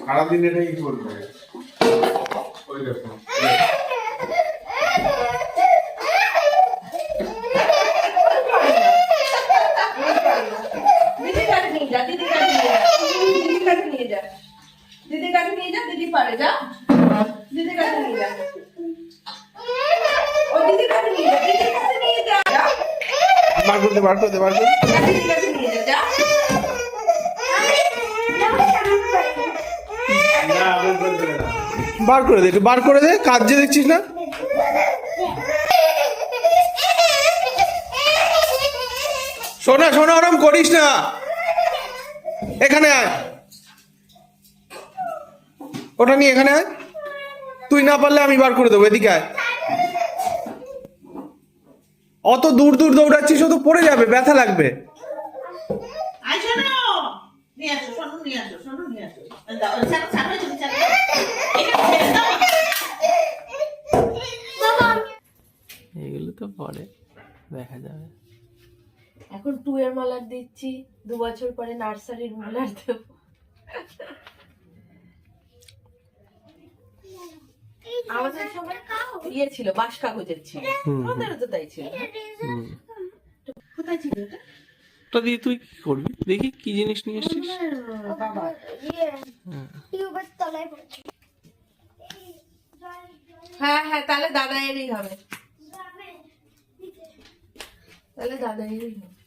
সারাদিন এটাই করবে। ওই দেখো দিদি কাছে নিয়ে যা, দিদি কাছে নিয়ে যা, দিদি কাছে নিয়ে যা, দিদি কাছে নিয়ে যা, দিদি পারে যা, দিদি কাছে নিয়ে যা, ও দিদি কাছে নিয়ে যা, দিদি কাছে নিয়ে যা, বার করতে দিদি কাছে নিয়ে যা, যা। বার করে দে, একটু বার করে দে, কাজ যে দেখছিস না। শোনা শোনা, ওরম করিস না, এখানে আয়, ওটা নিয়ে এখানে আয়, তুই না পারলে আমি বার করে দেবো, এদিকে আয়। অত দূর দূর দৌড়াচ্ছিস, ও তো পড়ে যাবে, ব্যথা লাগবে। এগুলো তো পরে দেখা যাবে। এখন 2 এর মলার দিচ্ছি, 2 বছর পরে নার্সারির মলার দেব। আমাদের সময় ইয়ে ছিল, বাঁশ কাগজের ছিল, আমাদেরও তো তাই ছিল। কোথায় ছিল এটা? তো দিয়ে তুই কি করবি? দেখি কি জিনিস নিয়ে এসেছিস। বাবা হ্যাঁ হ্যাঁ, তাহলে দাদা এরই হবে, তাহলে দাদা এরই হবে।